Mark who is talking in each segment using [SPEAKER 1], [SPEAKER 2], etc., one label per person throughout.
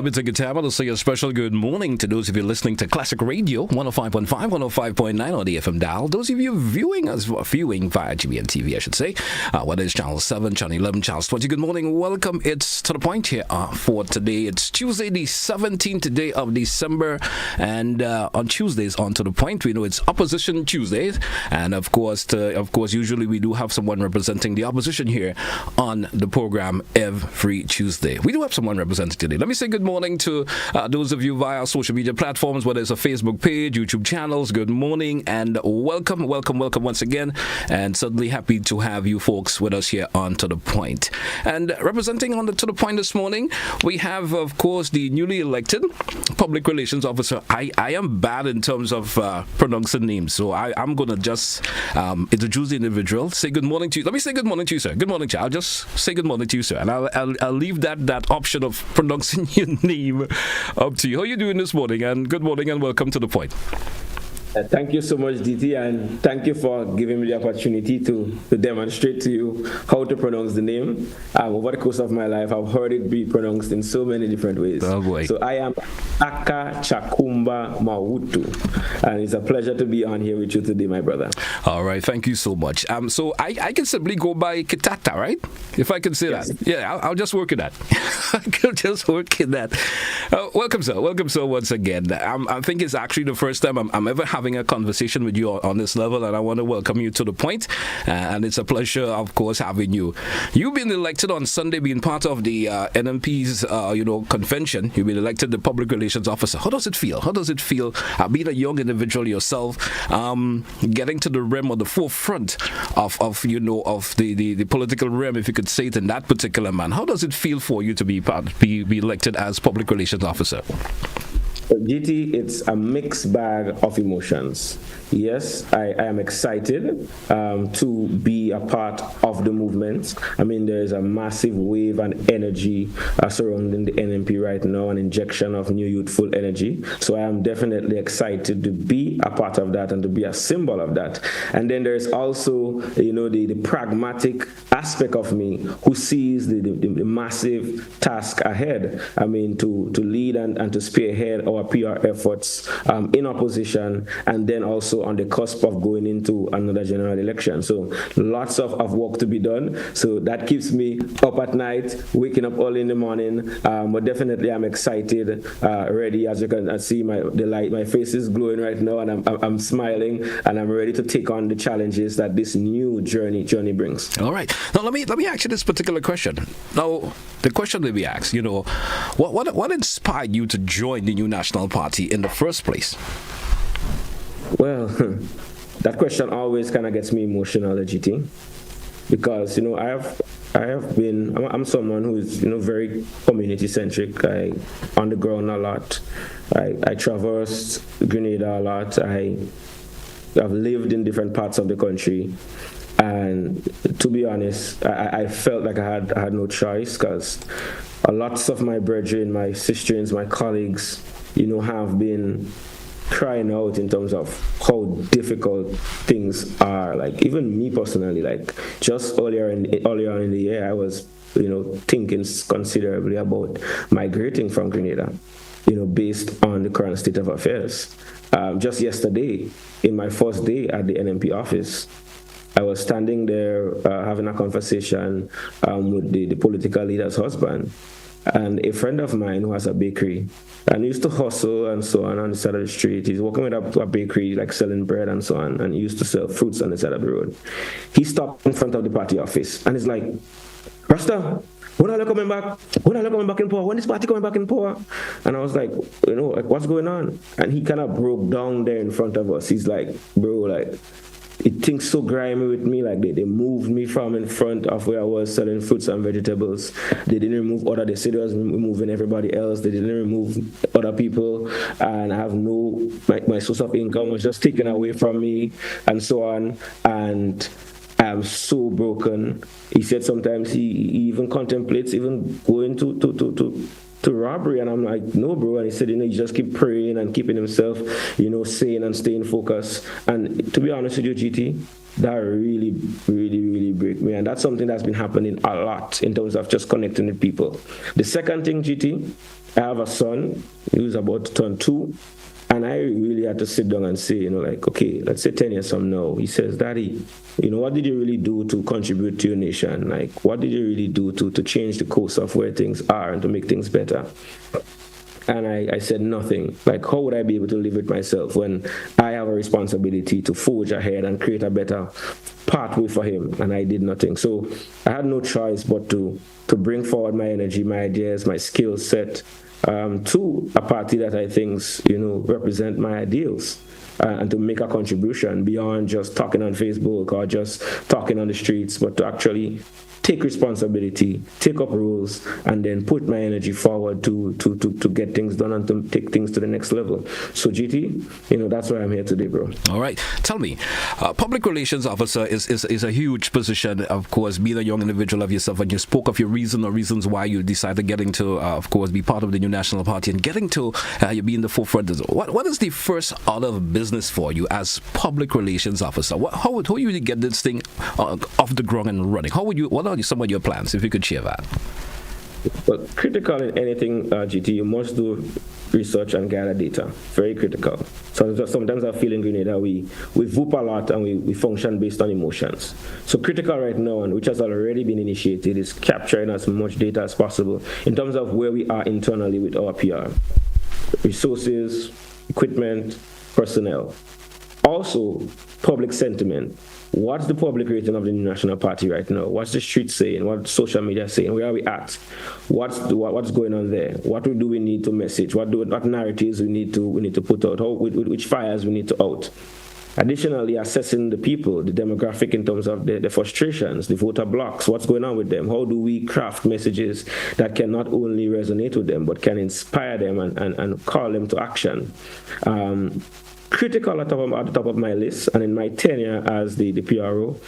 [SPEAKER 1] me take a time to say a special good morning to those of you listening to Classic Radio 105.5, 105.9 on the FM dial. Those of you viewing us, viewing via GBN TV, I should say, whether it's Channel 7, Channel 11, Channel 20. Good morning, welcome. It's To The Point here for today. It's Tuesday, the 17th day of December, and on Tuesdays on To The Point, we know it's Opposition Tuesdays, and of course, usually we do have someone representing the opposition here on the program every Tuesday. We do have someone representing today. Let me say good morning to those of you via social media platforms, whether it's a Facebook page, YouTube channels. Good morning and welcome once again. And certainly happy to have you folks with us here on To The Point. And representing on the To The Point this morning, we have, of course, the newly elected Public Relations Officer. I am bad in terms of pronouncing names, so I'm going to just introduce the individual. Say good morning to you. Let me say good morning to you, sir. Good morning, sir. I'll just say good morning to you, sir. And I'll leave that option of pronouncing your name up to you. How are you doing this morning? And good morning and welcome to The Point.
[SPEAKER 2] Thank you so much, DT, and thank you for giving me the opportunity to demonstrate to you how to pronounce the name. Over the course of my life, I've heard it be pronounced in so many different ways.
[SPEAKER 1] Oh boy.
[SPEAKER 2] So I am Aka Chakumba Mawuto, and it's a pleasure to be on here with you today, my brother.
[SPEAKER 1] All right, thank you so much. So I can simply go by Kitaka, right? If I can say
[SPEAKER 2] Yes.
[SPEAKER 1] that. Yeah, I'll just work in that. I can just work in that. Welcome, sir. Welcome, sir, once again. I think it's actually the first time I'm ever having a conversation with you on this level, and I want to welcome you to The Point. And it's a pleasure, of course, having you. You've been elected on Sunday, being part of the NMP's, convention. You've been elected the Public Relations Officer. How does it feel? How does it feel being a young individual yourself, getting to the rim or the forefront of the political rim, if you could say it in that particular man? How does it feel for you to be elected as Public Relations Officer?
[SPEAKER 2] GT, it's a mixed bag of emotions. Yes, I am excited to be a part of the movement. I mean, there's a massive wave and energy surrounding the NMP right now, an injection of new youthful energy. So I am definitely excited to be a part of that and to be a symbol of that. And then there's also, the pragmatic aspect of me who sees the massive task ahead. I mean, to lead and to spearhead our PR efforts in opposition, and then also on the cusp of going into another general election. So lots of work to be done. So that keeps me up at night, waking up early in the morning. But definitely I'm excited, ready. As you can see, my face is glowing right now, and I'm smiling, and I'm ready to take on the challenges that this new journey brings.
[SPEAKER 1] All right. Now let me ask you this particular question. Now, the question that we asked, what inspired you to join the new National Party in the first place?
[SPEAKER 2] Well, that question always kind of gets me emotional, GT, because I'm someone who is very community centric. I on the ground a lot. I traversed Grenada a lot. I've lived in different parts of the country, and to be honest, I felt like I had no choice, because lots of my brethren, my sisters, my colleagues, have been crying out in terms of how difficult things are. Like, even me personally, like just earlier on in the year, I was thinking considerably about migrating from Grenada, based on the current state of affairs. Just yesterday, in my first day at the NMP office, I was standing there having a conversation with the political leader's husband, and a friend of mine who has a bakery and used to hustle and so on the side of the street. He's walking up to a bakery, like selling bread and so on, and he used to sell fruits on the side of the road. He stopped in front of the party office and he's like, "Rasta, when are you coming back? When are you coming back in power? When is party coming back in power?" And I was like, what's going on? And he kind of broke down there in front of us. He's like, "Bro, it things so grimy with me. Like, they moved me from in front of where I was selling fruits and vegetables. They didn't remove they said they was removing everybody else. They didn't remove other people, and I have my source of income was just taken away from me, and so on. And I'm so broken." He said sometimes he even contemplates even going to robbery, and I'm like, "No, bro." And he said, you just keep praying and keeping himself, sane and staying focused. And to be honest with you, GT, that really, really, really break me. And that's something that's been happening a lot in terms of just connecting with people. The second thing, GT, I have a son who's about to turn 2. And I really had to sit down and say, like, okay, let's say 10 years from now, he says, Daddy, what did you really do to contribute to your nation? Like, what did you really do to change the course of where things are and to make things better? And I said nothing. Like, how would I be able to live with myself when I have a responsibility to forge ahead and create a better pathway for him? And I did nothing. So I had no choice but to bring forward my energy, my ideas, my skill set, to a party that I think, represent my ideals, and to make a contribution beyond just talking on Facebook or just talking on the streets, but to actually take responsibility, take up roles, and then put my energy forward to get things done and to take things to the next level. So GT, that's why I'm here today, bro.
[SPEAKER 1] All right. Tell me, public relations officer is a huge position, of course, being a young individual of yourself, and you spoke of your reasons why you decided getting to, of course, be part of the New National Party and getting to you be in the forefront. What is the first order of business for you as public relations officer? How would you get this thing off the ground and running? What are some of your plans, if you could share that?
[SPEAKER 2] Well, critical in anything, GT, you must do research and gather data. Very critical. So sometimes I feel in Grenada we whoop a lot and we function based on emotions. So critical right now, and which has already been initiated, is capturing as much data as possible in terms of where we are internally with our PR. Resources, equipment, personnel. Also, public sentiment. What's the public rating of the New National Party right now? What's the street saying? What's social media saying? Where are we at? What's going on there? What do we need to message? What narratives we need to put out? Which fires we need to out? Additionally, assessing the people, the demographic in terms of the frustrations, the voter blocks, what's going on with them? How do we craft messages that can not only resonate with them, but can inspire them and call them to action? Critical at the top of my list, and in my tenure as the PRO,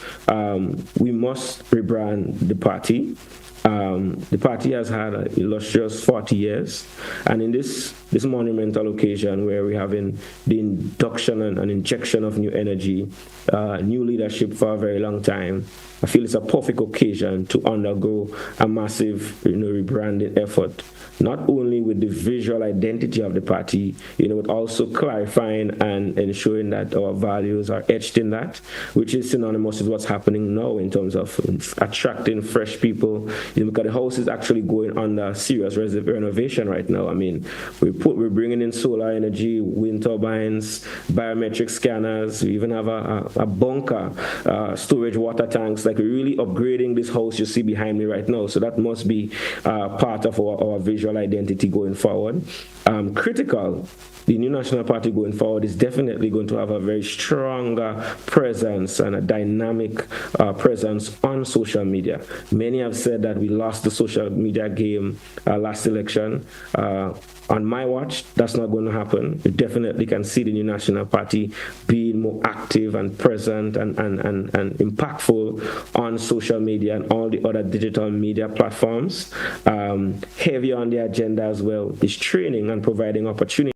[SPEAKER 2] we must rebrand the party. The party has had an illustrious 40 years, and in this monumental occasion where we're having the induction and injection of new energy, new leadership for a very long time, I feel it's a perfect occasion to undergo a massive rebranding effort, not only with the visual identity of the party, but also clarifying and ensuring that our values are etched in that, which is synonymous with what's happening now in terms of attracting fresh people. Because the house is actually going under serious renovation right now. I mean, we're bringing in solar energy, wind turbines, biometric scanners. We even have a bunker, storage water tanks. Like, we're really upgrading this house you see behind me right now. So that must be part of our visual identity going forward. Critical, the New National Party going forward is definitely going to have a very strong presence and a dynamic presence on social media. Many have said that we lost the social media game last election. On my watch, that's not going to happen. You definitely can see the New National Party being more active and present and impactful on social media and all the other digital media platforms. Heavy on the agenda as well is training and providing opportunities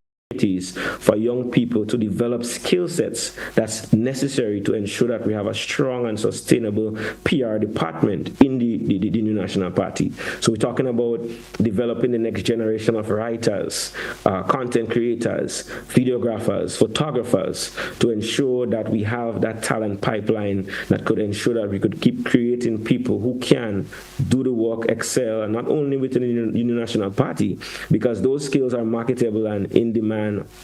[SPEAKER 2] for young people to develop skill sets that's necessary to ensure that we have a strong and sustainable PR department in the New National Party. So we're talking about developing the next generation of writers, content creators, videographers, photographers, to ensure that we have that talent pipeline that could ensure that we could keep creating people who can do the work, excel, and not only within the New National Party, because those skills are marketable and in demand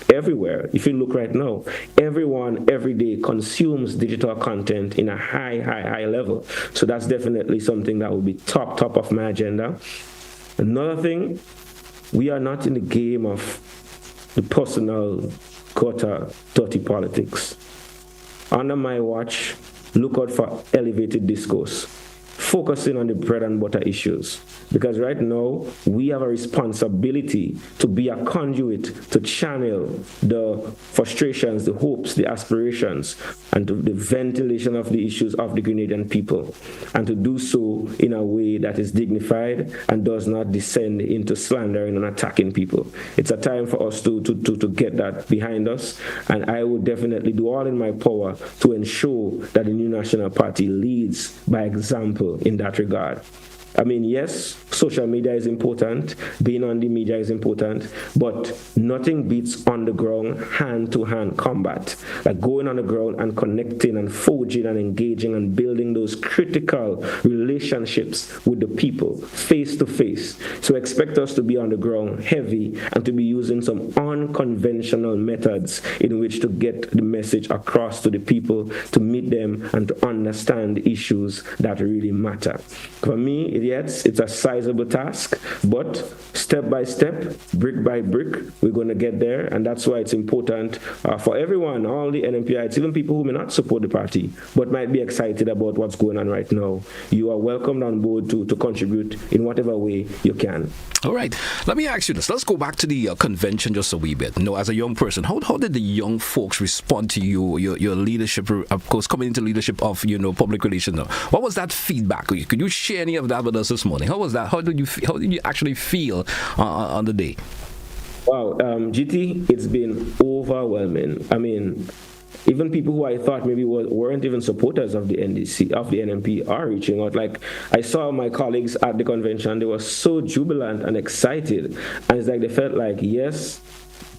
[SPEAKER 2] everywhere. If you look right now, everyone every day consumes digital content in a high level. So that's definitely something that will be top of my agenda. Another thing, we are not in the game of the personal dirty politics. Under my watch, look out for elevated discourse, focusing on the bread and butter issues. Because right now, we have a responsibility to be a conduit to channel the frustrations, the hopes, the aspirations, and the ventilation of the issues of the Grenadian people. And to do so in a way that is dignified and does not descend into slandering and attacking people. It's a time for us to get that behind us. And I will definitely do all in my power to ensure that the New National Party leads by example in that regard. I mean, yes, social media is important, being on the media is important, but nothing beats on the ground, hand-to-hand combat. Like going on the ground and connecting and forging and engaging and building those critical relationships with the people, face to face. So expect us to be on the ground heavy and to be using some unconventional methods in which to get the message across to the people, to meet them and to understand the issues that really matter. For me, yes, it's a sizable task, but step by step, brick by brick, we're going to get there, and that's why it's important for everyone, all the NMPites, even people who may not support the party, but might be excited about what's going on right now. You are welcomed on board to contribute in whatever way you can.
[SPEAKER 1] All right. Let me ask you this. Let's go back to the convention just a wee bit. As a young person, how did the young folks respond to your leadership, of course, coming into leadership of, public relations? What was that feedback? Could you share any of that with us this morning? How was that? How did you actually feel on the day?
[SPEAKER 2] Wow, GT, it's been overwhelming. I mean, even people who I thought maybe weren't even supporters of the NDC, of the NMP, are reaching out. Like, I saw my colleagues at the convention, they were so jubilant and excited. And it's like they felt like, yes,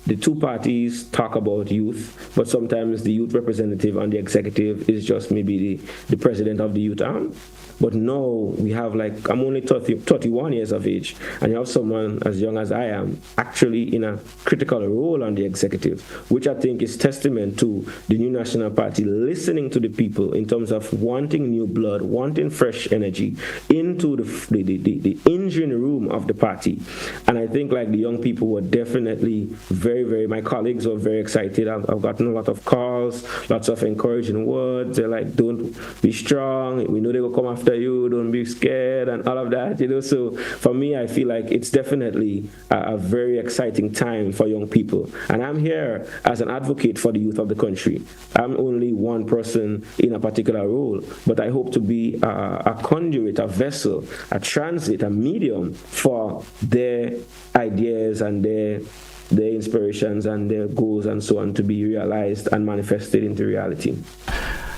[SPEAKER 2] the two parties talk about youth, but sometimes the youth representative and the executive is just maybe the president of the youth arm. But no, we have I'm only 31 years of age, and you have someone as young as I am actually in a critical role on the executive, which I think is testament to the new National Party listening to the people in terms of wanting new blood, wanting fresh energy into the engine room of the party. And I think the young people were definitely my colleagues were very excited. I've gotten a lot of calls, lots of encouraging words. They're like, don't be strong. We know they will come after you, don't be scared, and all of that, So for me, I feel like it's definitely a very exciting time for young people. And I'm here as an advocate for the youth of the country. I'm only one person in a particular role, but I hope to be a conduit, a vessel, a transit, a medium for their ideas and their inspirations and their goals and so on to be realized and manifested into reality.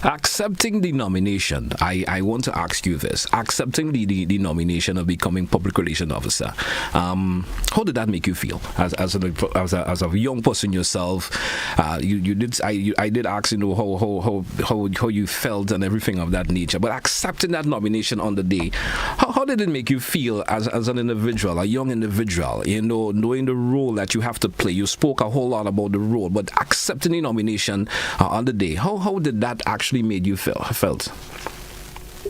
[SPEAKER 1] Accepting the nomination, I want to ask you this. Accepting the nomination of becoming public relations officer, how did that make you feel as a young person yourself? I did ask how you felt and everything of that nature. But accepting that nomination on the day, how did it make you feel as an individual, a young individual? Knowing the role that you have to play. You spoke a whole lot about the role, but accepting the nomination on the day, how did that actually made you felt?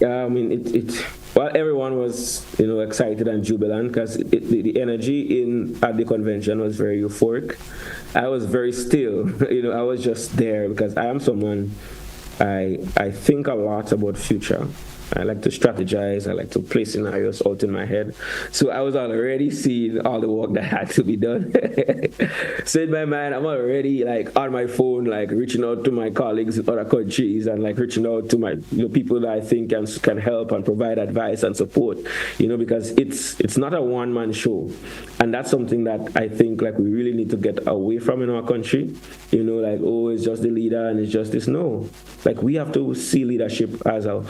[SPEAKER 2] I mean, well, everyone was, excited and jubilant because the energy at the convention was very euphoric. I was very still, I was just there because I am someone, I think a lot about future. I like to strategize. I like to play scenarios out in my head. So I was already seeing all the work that had to be done. So in my mind, I'm already on my phone, reaching out to my colleagues in other countries and reaching out to my people that I think can help and provide advice and support. Because it's not a one-man show, and that's something that I think we really need to get away from in our country. It's just the leader and it's just this. No, we have to see leadership as a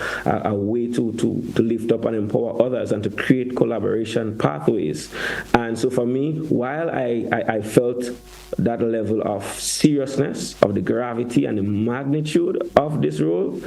[SPEAKER 2] way to lift up and empower others and to create collaboration pathways. And so for me, while I felt that level of seriousness, of the gravity and the magnitude of this role,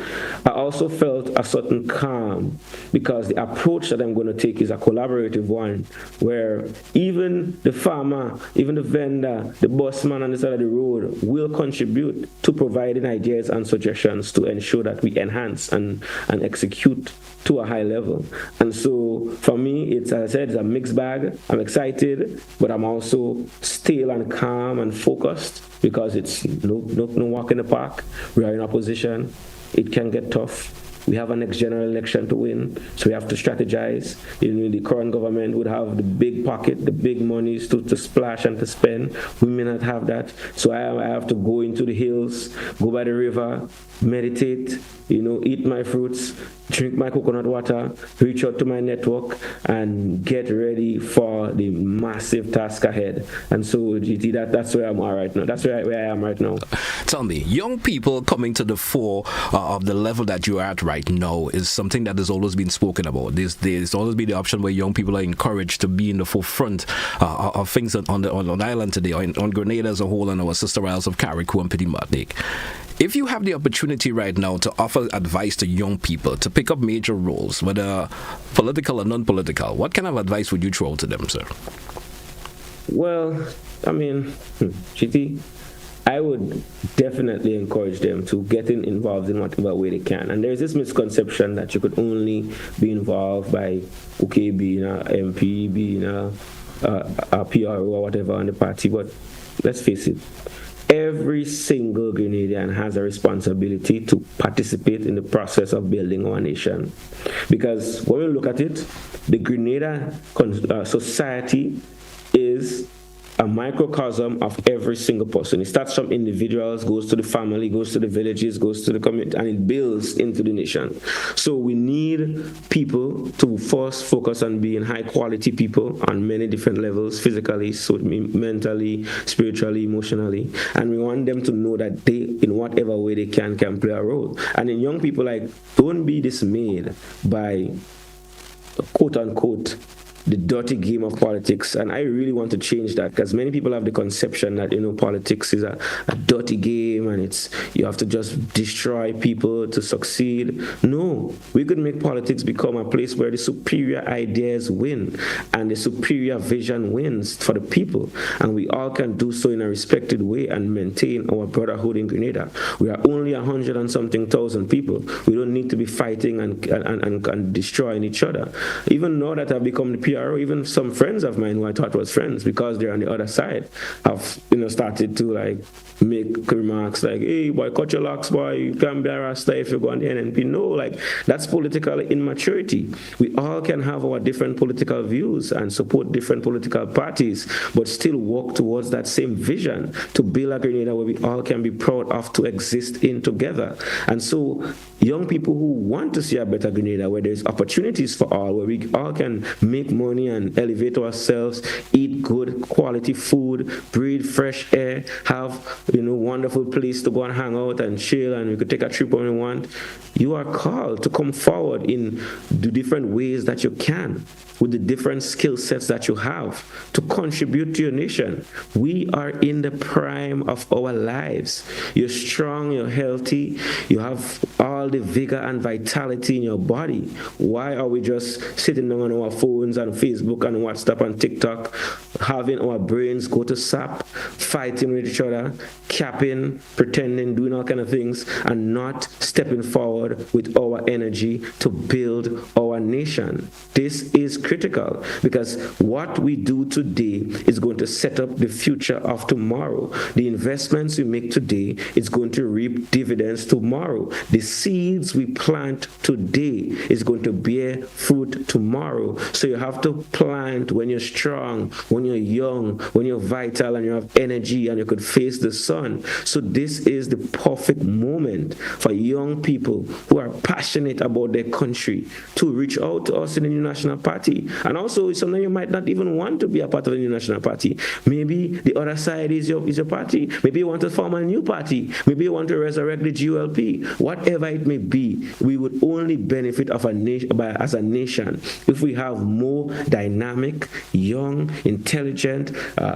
[SPEAKER 2] I also felt a certain calm because the approach that I'm going to take is a collaborative one where even the farmer, even the vendor, the busman on the side of the road will contribute to providing ideas and suggestions to ensure that we enhance and execute to a high level. And so for me, it's, as I said, it's a mixed bag. I'm excited, but I'm also still and calm and focused because it's no walk in the park. We are in opposition. It can get tough. We have a next general election to win, so we have to strategize. The current government would have the big pocket, the big monies to splash and to spend. We may not have that, so I have to go into the hills, go by the river, meditate, eat my fruits, drink my coconut water, reach out to my network, and get ready for the massive task ahead. And so, GT, that's where I'm at right now. That's where I am right now.
[SPEAKER 1] Tell me, young people coming to the fore of the level that you are at right right now is something that has always been spoken about. There's always been the option where young people are encouraged to be in the forefront of things on the island today, on Grenada as a whole, and our sister isles of Carriacou and Petit Martinique. If you have the opportunity right now to offer advice to young people to pick up major roles, whether political or non-political, what kind of advice would you throw out to them, sir?
[SPEAKER 2] Well, I mean, GT, I would definitely encourage them to get involved in whatever way they can. And there's this misconception that you could only be involved by, being an MP, being a PRO or whatever on the party. But let's face it, every single Grenadian has a responsibility to participate in the process of building our nation. Because when we look at it, the Grenada society is a microcosm of every single person. It starts from individuals, goes to the family, goes to the villages, goes to the community, and it builds into the nation. So we need people to first focus on being high-quality people on many different levels, physically, mentally, spiritually, emotionally, and we want them to know that they, in whatever way they can play a role. And in young people, don't be dismayed by quote-unquote the dirty game of politics. And I really want to change that, because many people have the conception that, politics is a dirty game and you have to just destroy people to succeed. No, we could make politics become a place where the superior ideas win and the superior vision wins for the people. And we all can do so in a respected way and maintain our brotherhood in Grenada. We are only 100 and something thousand people. We don't need to be fighting and destroying each other. Even now that I've become the PRO, even some friends of mine who I thought was friends because they're on the other side have started to make remarks like, hey boy, cut your locks, boy, you can't be a Rasta if you go on the NNP. No, that's political immaturity. We all can have our different political views and support different political parties, but still work towards that same vision to build a Grenada where we all can be proud of to exist in together. And so young people who want to see a better Grenada where there's opportunities for all, where we all can make money and elevate ourselves, eat good quality food, breathe fresh air, have wonderful place to go and hang out and chill, and we could take a trip when we want. You are called to come forward in the different ways that you can, with the different skill sets that you have to contribute to your nation. We are in the prime of our lives. You're strong, you're healthy, you have all the vigor and vitality in your body. Why are we just sitting down on our phones and Facebook and WhatsApp and TikTok, having our brains go to sap, fighting with each other, capping, pretending, doing all kind of things, and not stepping forward with our energy to build our nation? This is critical, because what we do today is going to set up the future of tomorrow. The investments we make today is going to reap dividends tomorrow. The seeds we plant today is going to bear fruit tomorrow. So you have to plant when you're strong, when you're young, when you're vital and you have energy and you could face the sun. So this is the perfect moment for young people who are passionate about their country to reach out to us in the New National Party. And also, sometimes you might not even want to be a part of the New National Party. Maybe the other side is your party. Maybe you want to form a new party. Maybe you want to resurrect the GLP. Whatever it may be, we would only benefit as a nation if we have more dynamic, young, intelligent,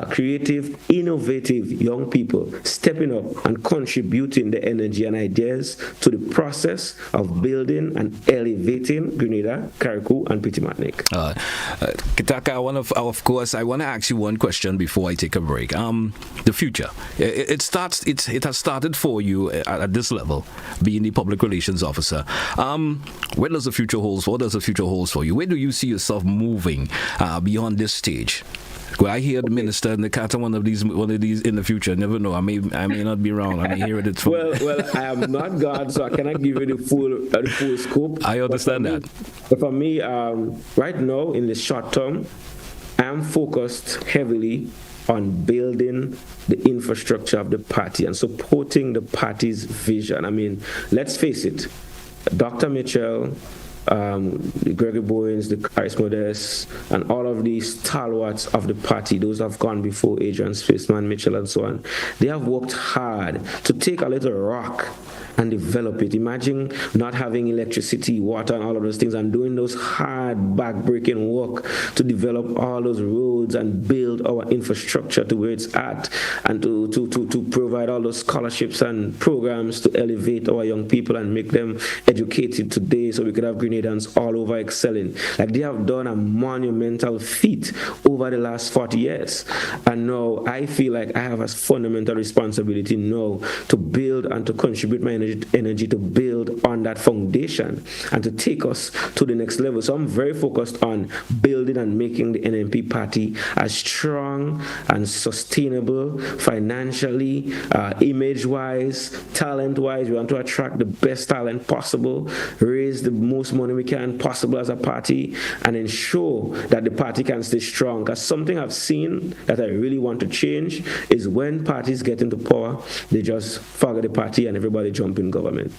[SPEAKER 2] creative, innovative young people stepping up and contributing their energy and ideas to the process of building and elevating Grenada, Carriacou, and Petit Martinique.
[SPEAKER 1] Kitaka, I want to ask you one question before I take a break. The future. It has started for you at this level, being the public relations officer. What does the future hold for you? Where do you see yourself moving beyond this stage? Well, I hear the minister in the cat one of these in the future. Never know. I may not be wrong. I may hear it.
[SPEAKER 2] Well, I am not God, so I cannot give you the full scope.
[SPEAKER 1] I understand that.
[SPEAKER 2] But for me, right now in the short term, I am focused heavily on building the infrastructure of the party and supporting the party's vision. I mean, let's face it, Dr. Mitchell, the Gregory Bowens, the Christ Modest, and all of these stalwarts of the party, those have gone before, Adrian Spaceman, Mitchell, and so on. They have worked hard to take a little rock and develop it. Imagine not having electricity, water, and all of those things, and doing those hard, back-breaking work to develop all those roads and build our infrastructure to where it's at, and to provide all those scholarships and programs to elevate our young people and make them educated today so we could have Grenadians all over excelling. Like, they have done a monumental feat over the last 40 years. And now I feel like I have a fundamental responsibility now to build and to contribute my energy to build on that foundation and to take us to the next level. So I'm very focused on building and making the NMP party as strong and sustainable financially, image-wise, talent-wise. We want to attract the best talent possible, raise the most money we can possible as a party, and ensure that the party can stay strong. Because something I've seen that I really want to change is when parties get into power, they just forget the party and everybody jump in government.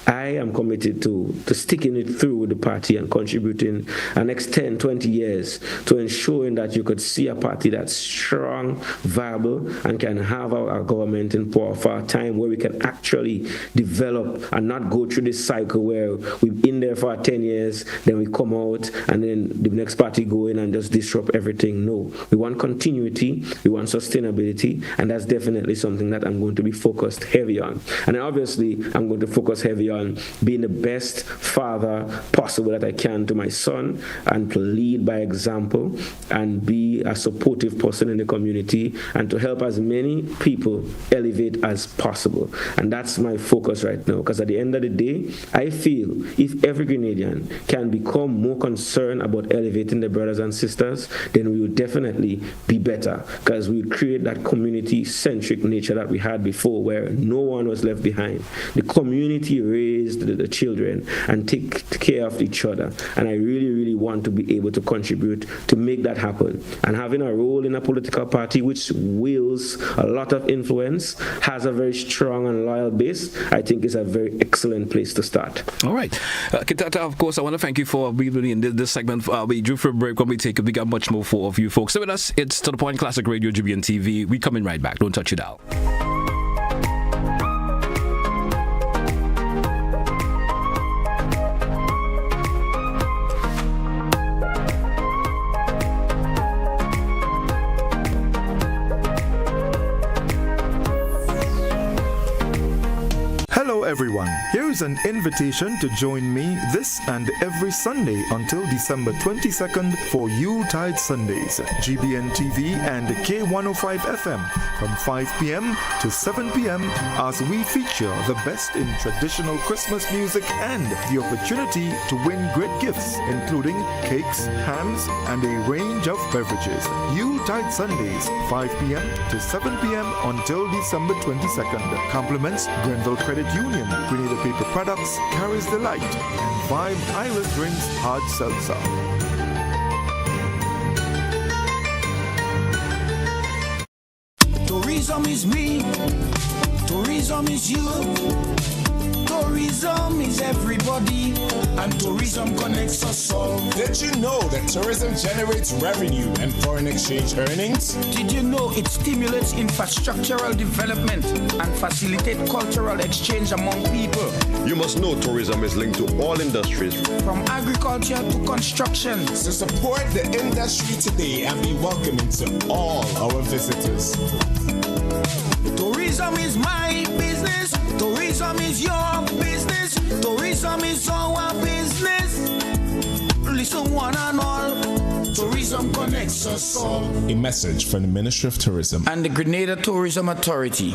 [SPEAKER 2] I am committed to sticking it through with the party and contributing the next 10, 20 years to ensuring that you could see a party that's strong, viable, and can have our government in power for a time where we can actually develop and not go through this cycle where we're in there for 10 years, then we come out, and then the next party go in and just disrupt everything. No, we want continuity, we want sustainability, and that's definitely something that I'm going to be focused heavy on. And obviously, I'm going to focus heavy on being the best father possible that I can to my son, and to lead by example and be a supportive person in the community, and to help as many people elevate as possible. And that's my focus right now, because at the end of the day, I feel if every Grenadian can become more concerned about elevating their brothers and sisters, then we will definitely be better, because we will create that community-centric nature that we had before, where no one was left behind. The community raised the children and take care of each other. And I really, really want to be able to contribute to make that happen. And having a role in a political party which wields a lot of influence, has a very strong and loyal base, I think is a very excellent place to start.
[SPEAKER 1] All right. Kitaka, of course, I want to thank you for being in this segment. We drew for a break. When we take it, we got much more for you folks. So with us, it's To The Point Classic Radio, GBN TV. We coming right back. Don't touch it out.
[SPEAKER 3] Hello everyone, here is an invitation to join me this and every Sunday until December 22nd for Yuletide Sundays, GBN TV and K105 FM from 5 p.m. to 7 p.m. as we feature the best in traditional Christmas music and the opportunity to win great gifts including cakes, hams and a range of beverages. Yuletide Sundays, 5 p.m. to 7 p.m. until December 22nd. Compliments Grenville Credit Union, Grenada Paper Products, Carries the Light, and Vibe Island Drinks Hard Seltzer.
[SPEAKER 4] Tourism is me, tourism is you. Tourism is everybody, and tourism connects us all.
[SPEAKER 5] Did you know that tourism generates revenue and foreign exchange earnings?
[SPEAKER 4] Did you know it stimulates infrastructural development and facilitates cultural exchange among people?
[SPEAKER 6] You must know tourism is linked to all industries,
[SPEAKER 4] from agriculture to construction.
[SPEAKER 5] So support the industry today and be welcoming to all our visitors.
[SPEAKER 4] Tourism is my business. Tourism is your business. Tourism is our business. Listen one and all. Tourism connects us all.
[SPEAKER 5] A message from the Ministry of Tourism
[SPEAKER 4] and the Grenada Tourism Authority.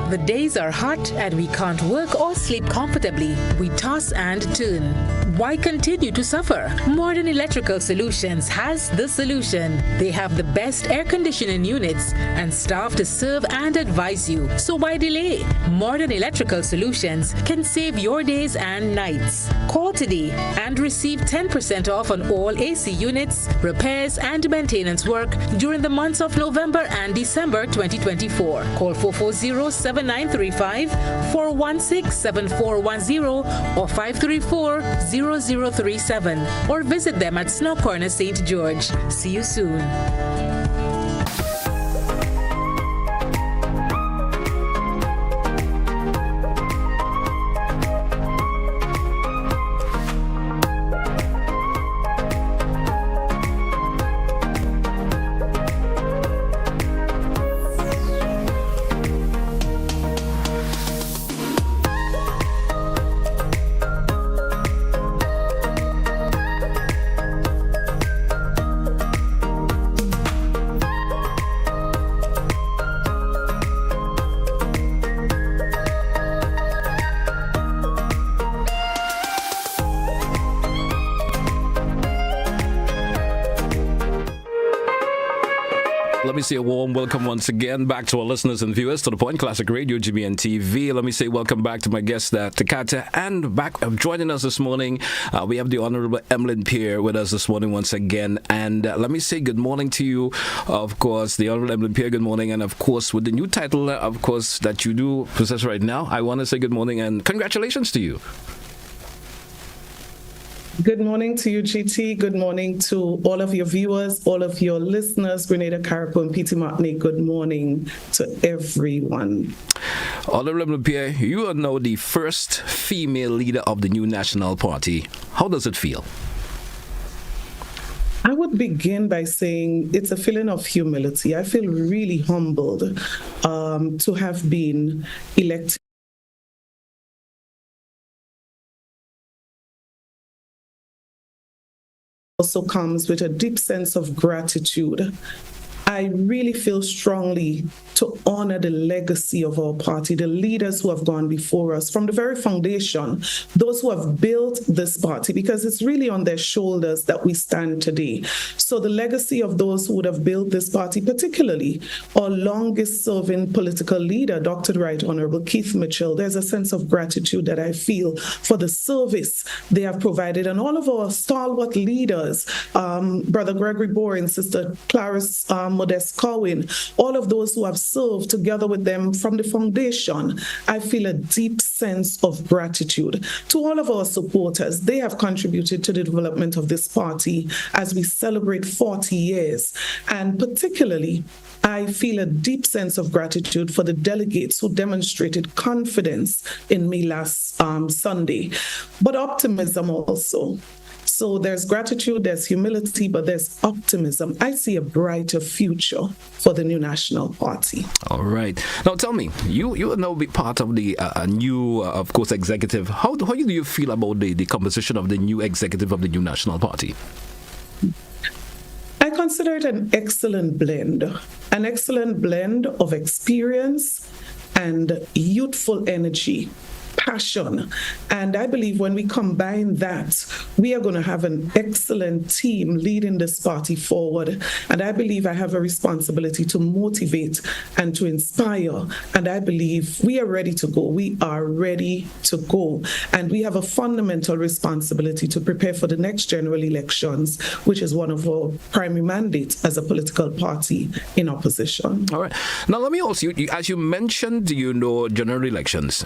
[SPEAKER 7] The days are hot and we can't work or sleep comfortably. We toss and turn. Why continue to suffer? Modern Electrical Solutions has the solution. They have the best air conditioning units and staff to serve and advise you. So why delay? Modern Electrical Solutions can save your days and nights. Call today and receive 10% off on all AC units, repairs and maintenance work during the months of November and December 2024. Call 440-7935, 416-7410 or 534-0 0037 or visit them at Snow Corner, St. George. See you soon.
[SPEAKER 1] Let me say a warm welcome once again back to our listeners and viewers to the Point Classic Radio, GBN TV. Let me say welcome back to my guest, Kitaka, and back joining us this morning. We have the Honorable Emmalin Pierre with us this morning once again. And let me say good morning to you, of course, the Honorable Emmalin Pierre, good morning. And of course, with the new title, of course, that you do possess right now, I want to say good morning and congratulations to you.
[SPEAKER 8] Good morning to you, GT. Good morning to all of your viewers, all of your listeners, Grenada, Carrico, and P.T. Martinique. Good morning to everyone.
[SPEAKER 1] Honorable Pierre, you are now the first female leader of the new National Party. How does it feel?
[SPEAKER 8] I would begin by saying it's a feeling of humility. I feel really humbled to have been elected. Also comes with a deep sense of gratitude. I really feel strongly to honor the legacy of our party, the leaders who have gone before us from the very foundation, those who have built this party, because it's really on their shoulders that we stand today. So the legacy of those who would have built this party, particularly our longest serving political leader, Dr. Right Honorable Keith Mitchell, there's a sense of gratitude that I feel for the service they have provided. And all of our stalwart leaders, Brother Gregory Boring, Sister Clarice Modest Cowan, all of those who have served together with them from the foundation, I feel a deep sense of gratitude. To all of our supporters, they have contributed to the development of this party as we celebrate 40 years. And particularly, I feel a deep sense of gratitude for the delegates who demonstrated confidence in me last Sunday, but optimism also. So there's gratitude, there's humility, but there's optimism. I see a brighter future for the new National Party.
[SPEAKER 1] All right. Now tell me, you will now be part of the new, of course, executive. How do you feel about the composition of the new executive of the new National Party?
[SPEAKER 8] I consider it an excellent blend of experience and youthful energy, passion. And I believe when we combine that, we are going to have an excellent team leading this party forward. And I believe I have a responsibility to motivate and to inspire. And I believe we are ready to go. We are ready to go. And we have a fundamental responsibility to prepare for the next general elections, which is one of our primary mandates as a political party in opposition.
[SPEAKER 1] All right. Now, let me ask you, as you mentioned, general elections,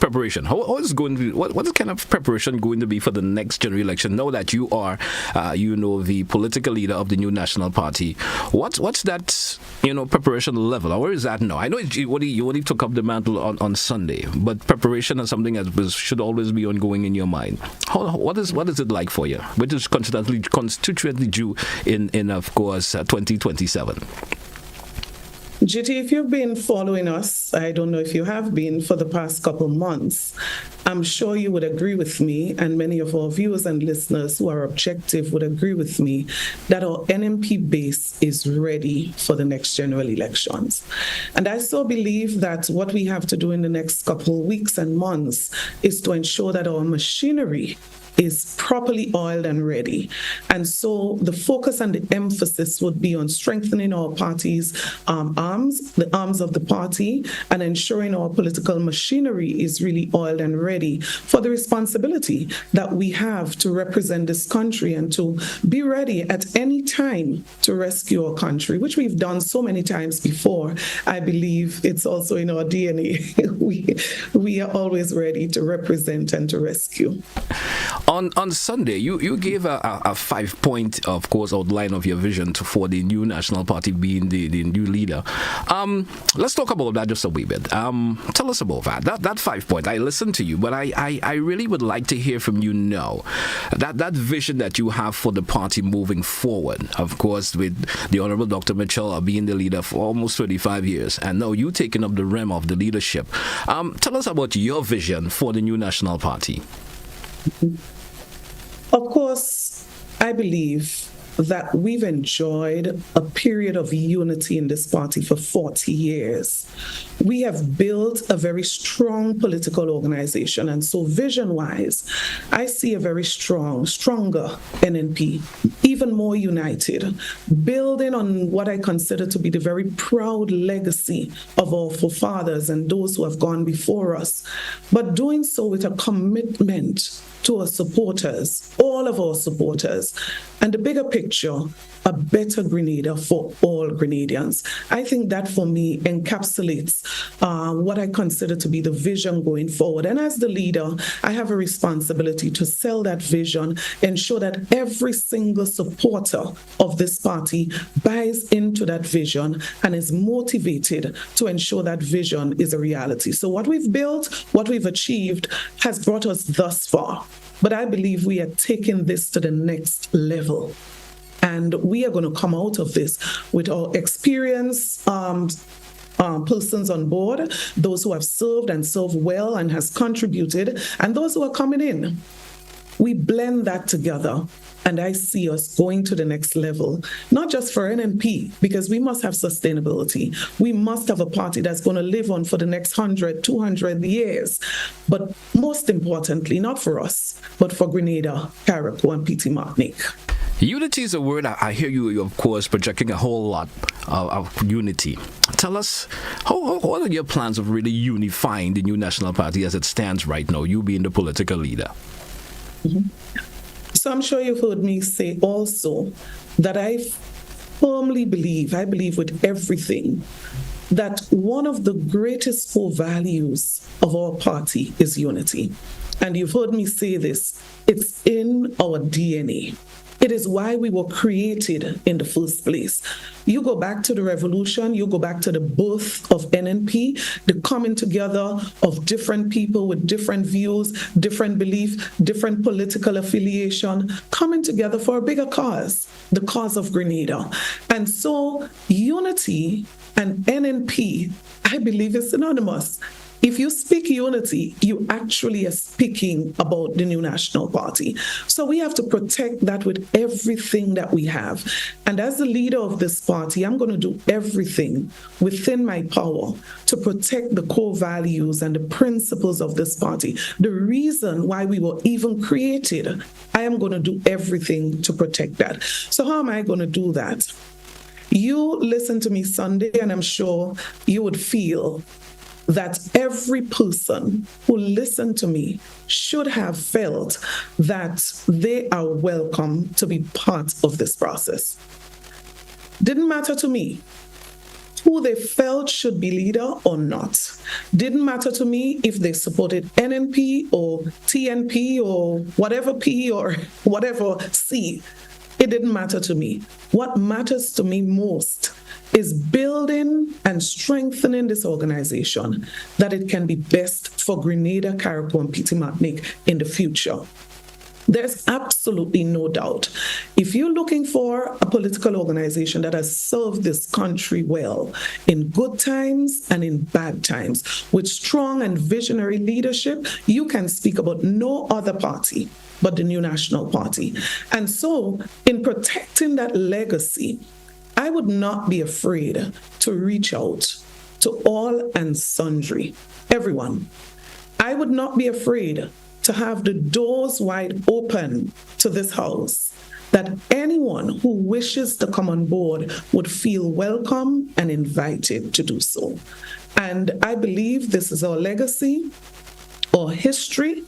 [SPEAKER 1] preparation. How is going to be, what kind of preparation going to be for the next general election? Now that you are, the political leader of the new National Party, what's that, preparation level? Or where is that now? I know you only took up the mantle on Sunday, but preparation is something that should always be ongoing in your mind. What is it like for you? Which is constitutionally due in of course, 2027.
[SPEAKER 8] GT, if you've been following us, I don't know if you have been for the past couple months, I'm sure you would agree with me, and many of our viewers and listeners who are objective would agree with me, that our NMP base is ready for the next general elections. And I so believe that what we have to do in the next couple weeks and months is to ensure that our machinery is properly oiled and ready. And so the focus and the emphasis would be on strengthening our party's arms, the arms of the party, and ensuring our political machinery is really oiled and ready for the responsibility that we have to represent this country and to be ready at any time to rescue our country, which we've done so many times before. I believe it's also in our DNA. We are always ready to represent and to rescue.
[SPEAKER 1] On Sunday, you gave a 5-point, of course, outline of your vision for the new National Party being the new leader. Let's talk about that just a wee bit. Tell us about that 5-point. I listened to you, but I really would like to hear from you now. That vision that you have for the party moving forward, of course, with the Honorable Dr. Mitchell being the leader for almost 35 years, and now you taking up the realm of the leadership. Tell us about your vision for the new National Party.
[SPEAKER 8] Of course, I believe that we've enjoyed a period of unity in this party for 40 years. We have built a very strong political organization, and so vision-wise, I see a very stronger NNP, even more united, building on what I consider to be the very proud legacy of our forefathers and those who have gone before us, but doing so with a commitment to our supporters, all of our supporters, and the bigger picture, a better Grenada for all Grenadians. I think that for me encapsulates what I consider to be the vision going forward. And as the leader, I have a responsibility to sell that vision, ensure that every single supporter of this party buys into that vision and is motivated to ensure that vision is a reality. So what we've built, what we've achieved has brought us thus far. But I believe we are taking this to the next level. And we are going to come out of this with our experienced persons on board, those who have served and served well and has contributed, and those who are coming in. We blend that together, and I see us going to the next level, not just for NNP, because we must have sustainability. We must have a party that's going to live on for the next 100, 200 years. But most importantly, not for us, but for Grenada, Carriacou, and PT Martinique.
[SPEAKER 1] Unity is a word I hear you, of course, projecting a whole lot of unity. Tell us, what are your plans of really unifying the new National Party as it stands right now, you being the political leader?
[SPEAKER 8] Mm-hmm. So I'm sure you've heard me say also that I firmly believe, I believe with everything, that one of the greatest core values of our party is unity. And you've heard me say this, it's in our DNA. It is why we were created in the first place. You go back to the revolution, you go back to the birth of NNP, the coming together of different people with different views, different beliefs, different political affiliation, coming together for a bigger cause, the cause of Grenada. And so unity and NNP, I believe, is synonymous. If you speak unity, you actually are speaking about the new National Party. So we have to protect that with everything that we have. And as the leader of this party, I'm going to do everything within my power to protect the core values and the principles of this party. The reason why we were even created, I am going to do everything to protect that. So how am I going to do that? You listen to me Sunday, and I'm sure you would feel that every person who listened to me should have felt that they are welcome to be part of this process. Didn't matter to me who they felt should be leader or not. Didn't matter to me if they supported NNP or TNP or whatever P or whatever C. It didn't matter to me. What matters to me most is building and strengthening this organization that it can be best for Grenada, Carriacou, and PT Martinique in the future. There's absolutely no doubt. If you're looking for a political organization that has served this country well in good times and in bad times, with strong and visionary leadership, you can speak about no other party but the new National Party. And so in protecting that legacy, I would not be afraid to reach out to all and sundry, everyone. I would not be afraid to have the doors wide open to this house, that anyone who wishes to come on board would feel welcome and invited to do so. And I believe this is our legacy, our history,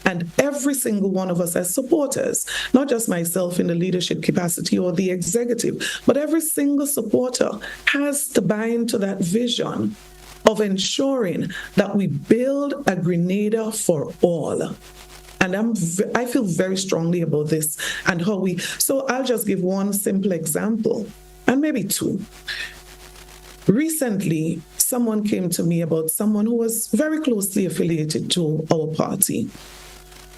[SPEAKER 8] and every single one of us as supporters, not just myself in the leadership capacity or the executive, but every single supporter has to buy into that vision of ensuring that we build a Grenada for all. And I feel very strongly about this and how so I'll just give one simple example, and maybe two. Recently, someone came to me about someone who was very closely affiliated to our party.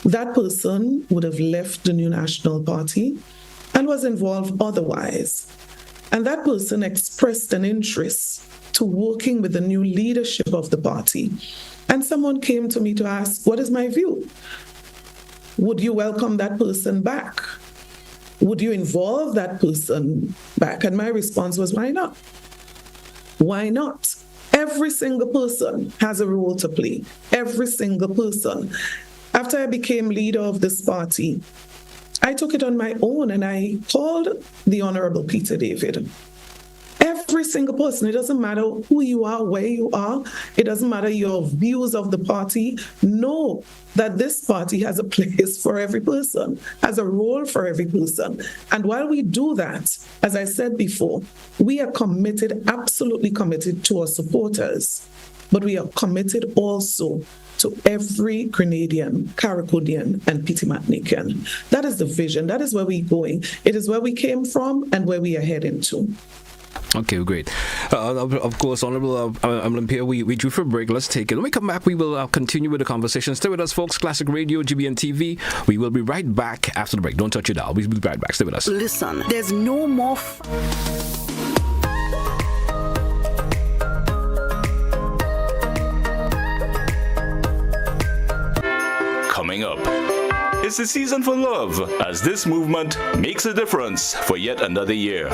[SPEAKER 8] That person would have left the New National Party and was involved otherwise. And that person expressed an interest to working with the new leadership of the party. And someone came to me to ask, what is my view? Would you welcome that person back? Would you involve that person back? And my response was, why not? Why not? Every single person has a role to play. Every single person. After I became leader of this party, I took it on my own and I called the Honorable Peter David. Every single person, it doesn't matter who you are, where you are, it doesn't matter your views of the party. Know that this party has a place for every person, has a role for every person. And while we do that, as I said before, we are committed, absolutely committed to our supporters, but we are committed also to every Grenadian, Caracodian, and Pitimatnikan. That is the vision. That is where we're going. It is where we came from and where we are heading to.
[SPEAKER 1] Okay, great. Of course, Honorable Emmalin Pierre, we drew for a break. Let's take it. When we come back, we will continue with the conversation. Stay with us, folks. Classic Radio, GBN TV. We will be right back after the break. Don't touch it dial. We'll be right back. Stay with us.
[SPEAKER 9] Listen, there's no more
[SPEAKER 10] Coming up, it's the season for love as this movement makes a difference for yet another year.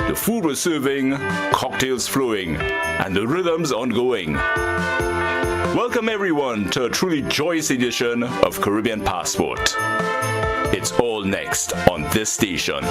[SPEAKER 10] The food we're serving, cocktails flowing, and the rhythms ongoing. Welcome everyone to a truly joyous edition of Caribbean Passport. It's all next on this station.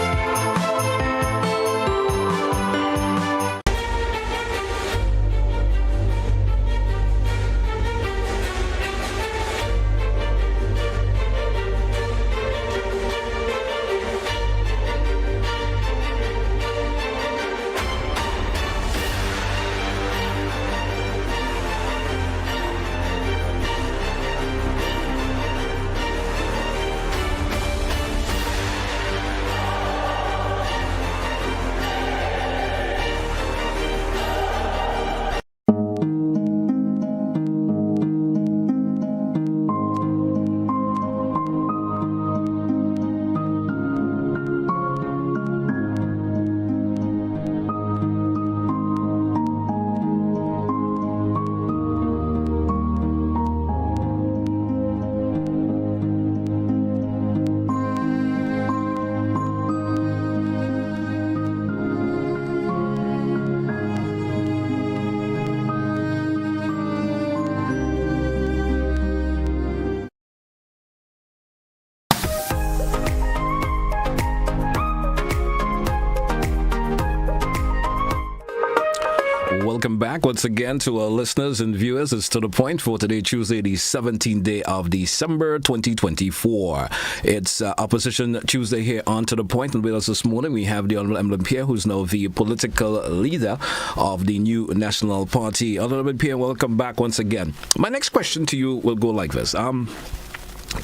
[SPEAKER 1] Welcome back once again to our listeners and viewers. It's To The Point for today, Tuesday, the 17th day of December 2024. It's Opposition Tuesday here on To The Point. And with us this morning, we have the Honorable Emmalin Pierre, who's now the political leader of the New National Party. Honorable Pierre, welcome back once again. My next question to you will go like this.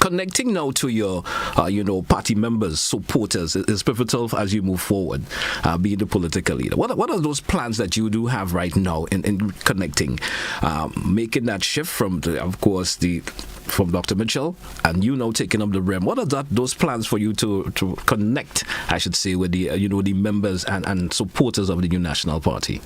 [SPEAKER 1] Connecting now to your, party members, supporters is pivotal as you move forward, being the political leader. What are those plans that you do have right now in connecting, making that shift from Dr. Mitchell and you now taking up the REM? What are those plans for you to connect, I should say, with the the members and supporters of the New National Party?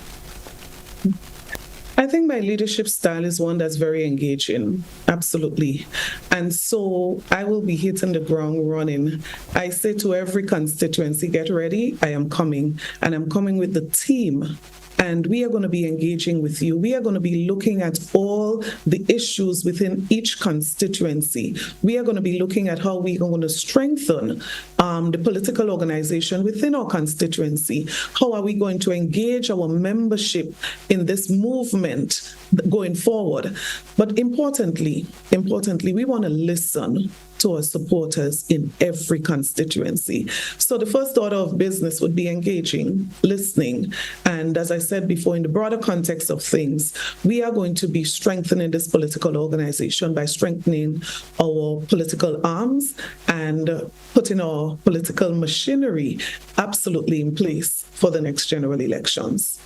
[SPEAKER 8] I think my leadership style is one that's very engaging, absolutely. And so I will be hitting the ground running. I say to every constituency, get ready, I am coming. And I'm coming with the team. And we are going to be engaging with you. We are going to be looking at all the issues within each constituency. We are going to be looking at how we are going to strengthen the political organization within our constituency. How are we going to engage our membership in this movement going forward? But importantly, we want to listen to our supporters in every constituency. So the first order of business would be engaging, listening. And as I said before, in the broader context of things, we are going to be strengthening this political organization by strengthening our political arms and putting our political machinery absolutely in place for the next general elections.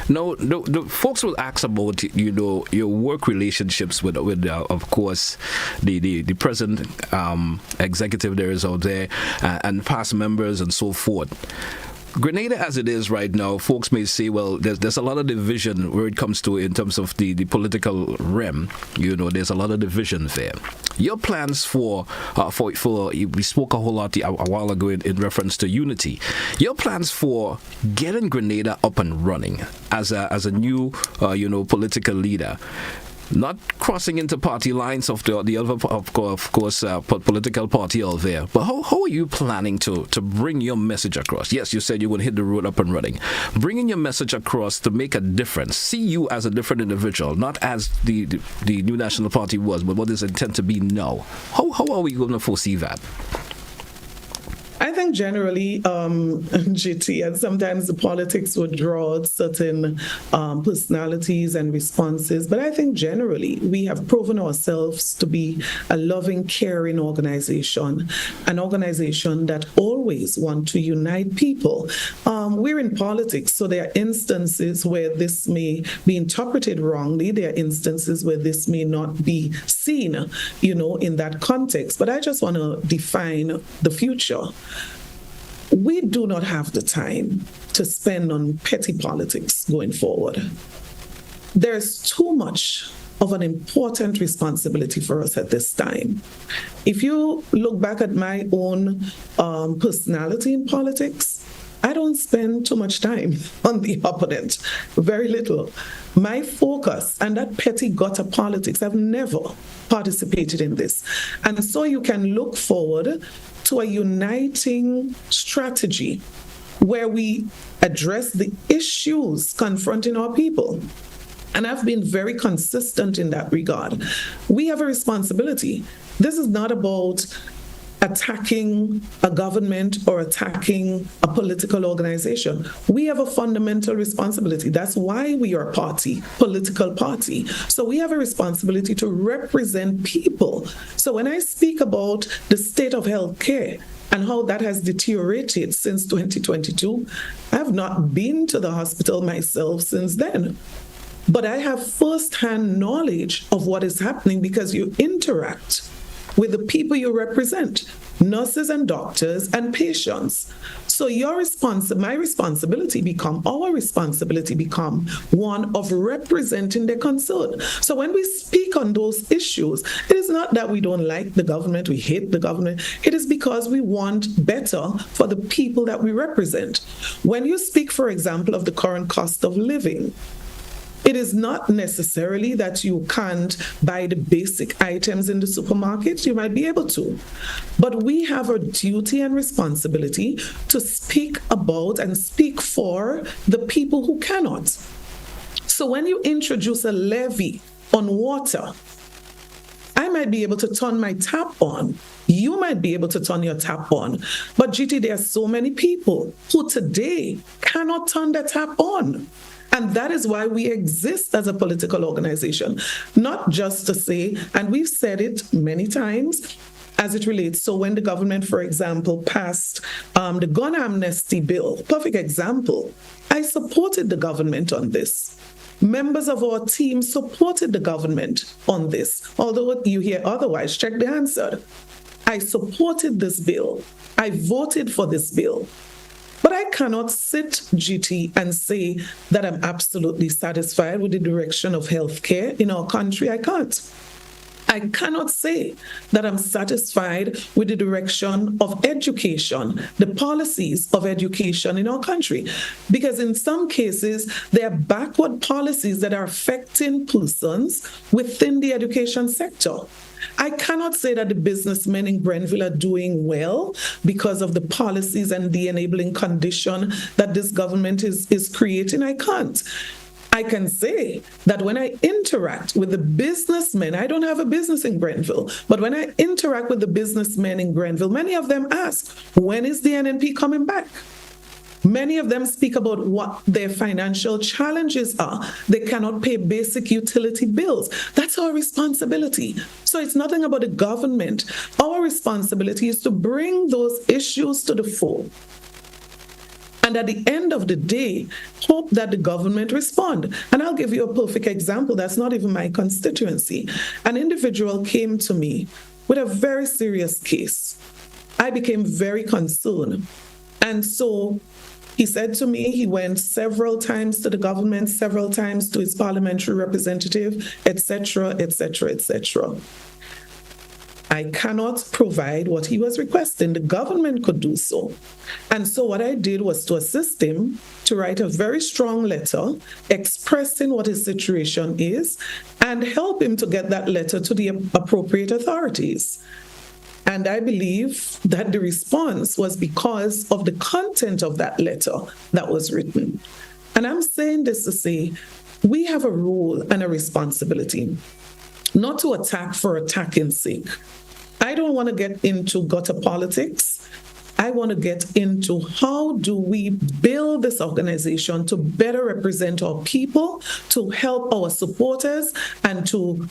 [SPEAKER 1] No, the folks will ask about, your work relationships with of course, the present executive there is out there and past members and so forth. Grenada as it is right now, folks may say, well, there's a lot of division where it comes to in terms of the political realm. There's a lot of division there. Your plans for we spoke a whole lot a while ago in reference to unity. Your plans for getting Grenada up and running as a new political leader. Not crossing into party lines of the other, of course, political party out there. But how are you planning to bring your message across? Yes, you said you would hit the road up and running. Bringing your message across to make a difference. See you as a different individual, not as the New National Party was, but what is intent to be now. How are we going to foresee that?
[SPEAKER 8] I think generally, GT, and sometimes the politics would draw out certain personalities and responses, but I think generally we have proven ourselves to be a loving, caring organization, an organization that always want to unite people. We're in politics, so there are instances where this may be interpreted wrongly. There are instances where this may not be seen, in that context. But I just want to define the future. We do not have the time to spend on petty politics going forward. There's too much of an important responsibility for us at this time. If you look back at my own personality in politics, I don't spend too much time on the opponent, very little. My focus and that petty gutter politics, I've never participated in this. And so you can look forward to a uniting strategy where we address the issues confronting our people. And I've been very consistent in that regard. We have a responsibility. This is not about attacking a government or attacking a political organization. We have a fundamental responsibility. That's why we are a party, political party. So we have a responsibility to represent people. So when I speak about the state of healthcare and how that has deteriorated since 2022, I have not been to the hospital myself since then. But I have firsthand knowledge of what is happening because you interact with the people you represent, nurses and doctors and patients. So our responsibility become one of representing their concern. So when we speak on those issues, it is not that we don't like the government, we hate the government. It is because we want better for the people that we represent. When you speak, for example, of the current cost of living, it is not necessarily that you can't buy the basic items in the supermarket. You might be able to. But we have a duty and responsibility to speak about and speak for the people who cannot. So when you introduce a levy on water, I might be able to turn my tap on. You might be able to turn your tap on. But GT, there are so many people who today cannot turn their tap on. And that is why we exist as a political organization, not just to say, and we've said it many times, as it relates. So when the government, for example, passed the gun amnesty bill, perfect example, I supported the government on this. Members of our team supported the government on this. Although you hear otherwise, check the answer. I supported this bill. I voted for this bill. But I cannot sit, GT, and say that I'm absolutely satisfied with the direction of healthcare in our country. I can't. I cannot say that I'm satisfied with the direction of education, the policies of education in our country. Because in some cases, there are backward policies that are affecting persons within the education sector. I cannot say that the businessmen in Grenville are doing well because of the policies and the enabling condition that this government is creating. I can't. I can say that when I interact with the businessmen, I don't have a business in Grenville, but when I interact with the businessmen in Grenville, many of them ask, when is the NNP coming back? Many of them speak about what their financial challenges are. They cannot pay basic utility bills. That's our responsibility. So it's nothing about the government. Our responsibility is to bring those issues to the fore. And at the end of the day, hope that the government respond. And I'll give you a perfect example. That's not even my constituency. An individual came to me with a very serious case. I became very concerned. And so he said to me, he went several times to the government, several times to his parliamentary representative, etc., etc., etc. I cannot provide what he was requesting. The government could do so. And so what I did was to assist him to write a very strong letter expressing what his situation is and help him to get that letter to the appropriate authorities. And I believe that the response was because of the content of that letter that was written. And I'm saying this to say, we have a role and a responsibility not to attack for attacking's sake. I don't want to get into gutter politics. I want to get into how do we build this organization to better represent our people, to help our supporters, and to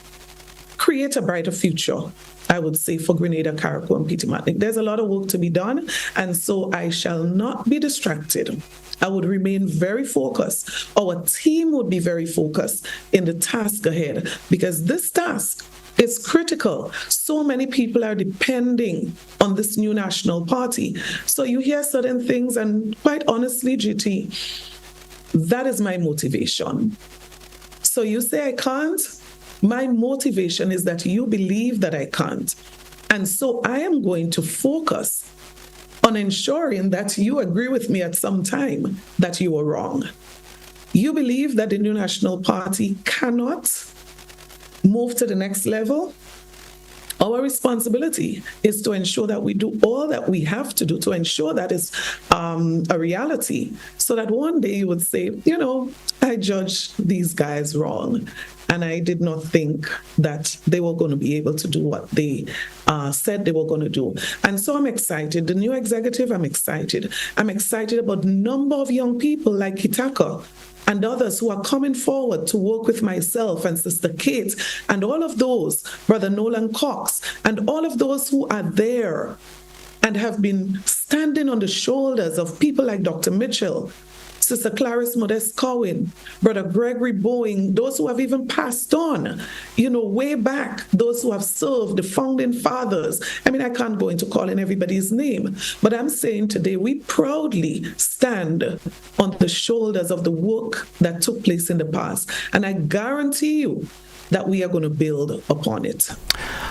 [SPEAKER 8] create a brighter future, I would say, for Grenada, Carriacou, and Petite Martinique. There's a lot of work to be done, and so I shall not be distracted. I would remain very focused. Our team would be very focused in the task ahead, because this task is critical. So many people are depending on this new national party. So you hear certain things, and quite honestly, GT, that is my motivation. So you say I can't? My motivation is that you believe that I can't. And so I am going to focus on ensuring that you agree with me at some time that you are wrong. You believe that the new national party cannot move to the next level. Our responsibility is to ensure that we do all that we have to do to ensure that is a reality, so that one day you would say, you know, I judged these guys wrong, and I did not think that they were going to be able to do what they said they were going to do. And so I'm excited. The new executive, I'm excited. I'm excited about the number of young people like Kitaka and others who are coming forward to work with myself and Sister Kate and all of those, Brother Nolan Cox, and all of those who are there and have been standing on the shoulders of people like Dr. Mitchell, Sister Clarice Modest Cowan, Brother Gregory Boeing, those who have even passed on, you know, way back, those who have served, the founding fathers. I mean, I can't go into calling everybody's name, but I'm saying today we proudly stand on the shoulders of the work that took place in the past. And I guarantee you that we are going to build upon it.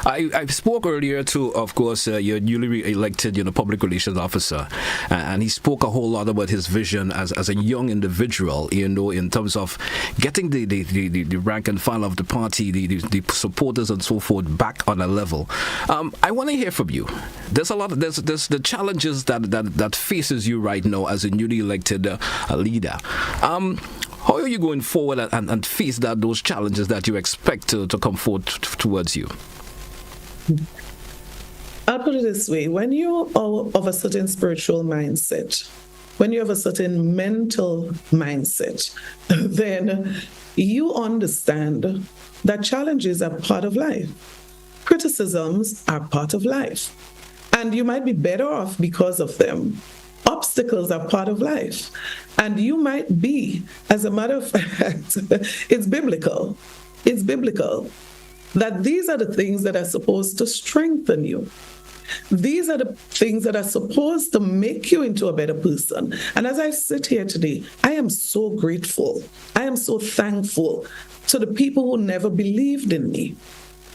[SPEAKER 1] I spoke earlier to, of course, your newly elected, public relations officer, and he spoke a whole lot about his vision as a young individual, in terms of getting the rank and file of the party, the supporters and so forth back on a level. I want to hear from you. There's there's the challenges that faces you right now as a newly elected leader. How are you going forward and face those challenges that you expect to come forward towards you?
[SPEAKER 8] I'll put it this way. When you are of a certain spiritual mindset, when you have a certain mental mindset, then you understand that challenges are part of life. Criticisms are part of life. And you might be better off because of them. Obstacles are part of life. And you might be, as a matter of fact, it's biblical. It's biblical that these are the things that are supposed to strengthen you. These are the things that are supposed to make you into a better person. And as I sit here today, I am so grateful. I am so thankful to the people who never believed in me.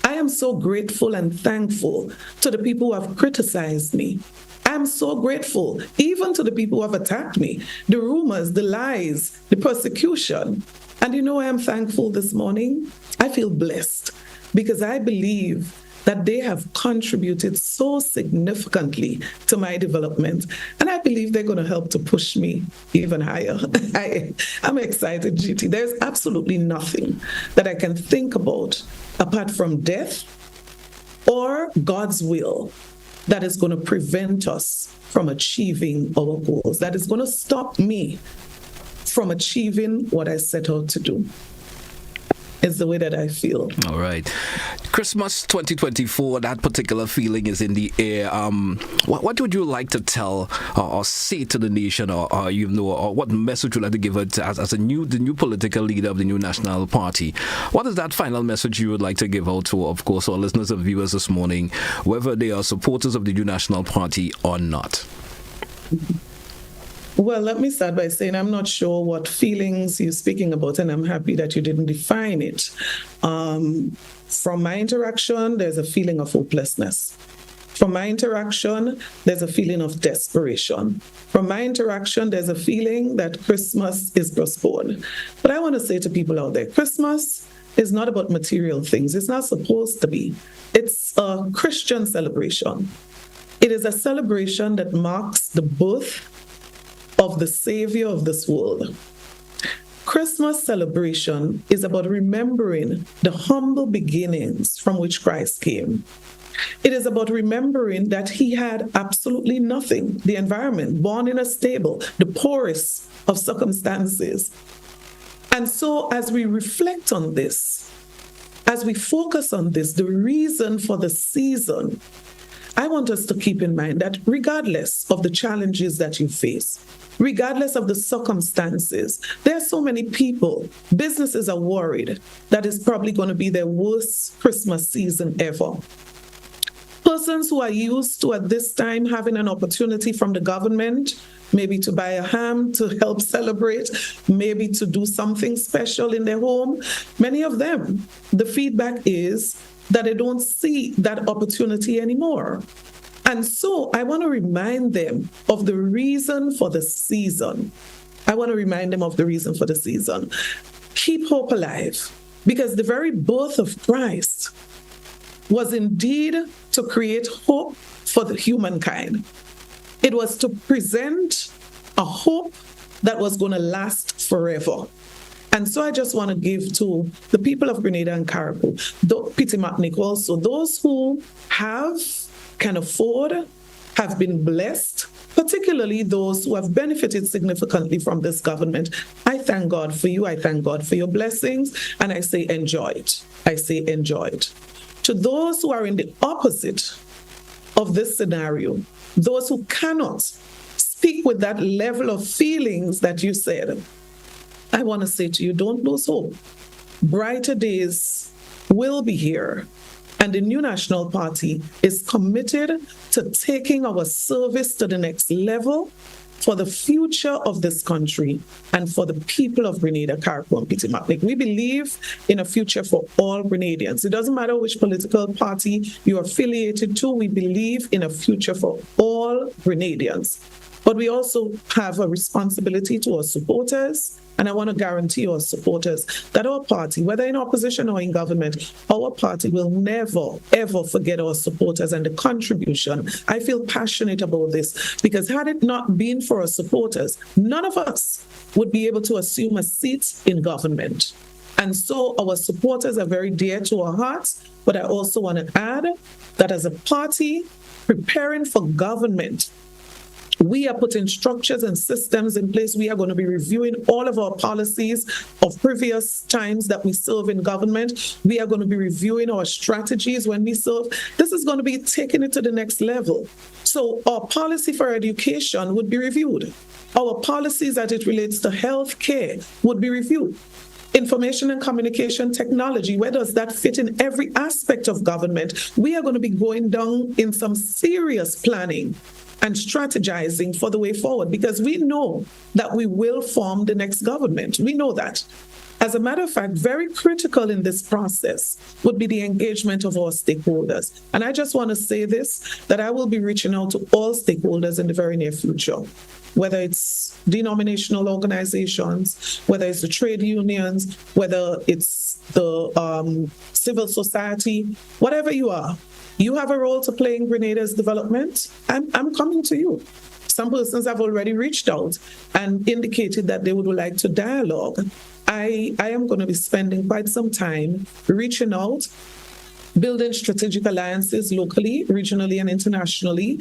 [SPEAKER 8] I am so grateful and thankful to the people who have criticized me. I'm so grateful, even to the people who have attacked me, the rumors, the lies, the persecution. And I am thankful this morning. I feel blessed because I believe that they have contributed so significantly to my development. And I believe they're going to help to push me even higher. I'm excited, GT. There's absolutely nothing that I can think about apart from death or God's will that is going to prevent us from achieving our goals, that is going to stop me from achieving what I set out to do. Is the way that I feel.
[SPEAKER 1] All right. Christmas 2024, that particular feeling is in the air. What would you like to tell or say to the nation, or what message would you like to give it as the new political leader of the new national party? What is that final message you would like to give out to, of course, our listeners and viewers this morning, whether they are supporters of the new national party or not?
[SPEAKER 8] Well, let me start by saying I'm not sure what feelings you're speaking about, and I'm happy that you didn't define it. From my interaction, there's a feeling of hopelessness. From my interaction, there's a feeling of desperation. From my interaction, there's a feeling that Christmas is postponed. But I want to say to people out there, Christmas is not about material things. It's not supposed to be. It's a Christian celebration. It is a celebration that marks the birth of the Savior of this world. Christmas celebration is about remembering the humble beginnings from which Christ came. It is about remembering that he had absolutely nothing, the environment, born in a stable, the poorest of circumstances. And so as we reflect on this, as we focus on this, the reason for the season, I want us to keep in mind that regardless of the challenges that you face, regardless of the circumstances, there are so many people, businesses are worried that it's probably going to be their worst Christmas season ever. Persons who are used to at this time having an opportunity from the government, maybe to buy a ham to help celebrate, maybe to do something special in their home, many of them, the feedback is that they don't see that opportunity anymore. And so I want to remind them of the reason for the season. I want to remind them of the reason for the season. Keep hope alive, because the very birth of Christ was indeed to create hope for the humankind. It was to present a hope that was going to last forever. And so I just want to give to the people of Grenada and Caribou, Pitimatnik also, those who can afford, have been blessed, particularly those who have benefited significantly from this government. I thank God for you. I thank God for your blessings. And I say enjoy it. I say enjoy it. To those who are in the opposite of this scenario, those who cannot speak with that level of feelings that you said, I want to say to you, don't lose hope. Brighter days will be here. And the new National Party is committed to taking our service to the next level for the future of this country and for the people of Grenada, Caribou, and Pitimatnik. We believe in a future for all Grenadians. It doesn't matter which political party you're affiliated to, we believe in a future for all Grenadians. But we also have a responsibility to our supporters, and I want to guarantee our supporters that our party, whether in opposition or in government, our party will never, ever forget our supporters and the contribution. I feel passionate about this because had it not been for our supporters, none of us would be able to assume a seat in government. And so our supporters are very dear to our hearts, but I also want to add that as a party preparing for government, we are putting structures and systems in place. We are going to be reviewing all of our policies of previous times that we serve in government. We are going to be reviewing our strategies when we serve. This is going to be taking it to the next level. So our policy for education would be reviewed. Our policies as it relates to health care would be reviewed. Information and communication technology, where does that fit in every aspect of government? We are going to be going down in some serious planning and strategizing for the way forward, because we know that we will form the next government. We know that. As a matter of fact, very critical in this process would be the engagement of our stakeholders. And I just want to say this, that I will be reaching out to all stakeholders in the very near future, whether it's denominational organizations, whether it's the trade unions, whether it's the civil society, whatever you are, you have a role to play in Grenada's development, I'm coming to you. Some persons have already reached out and indicated that they would like to dialogue. I am going to be spending quite some time reaching out, building strategic alliances locally, regionally, and internationally.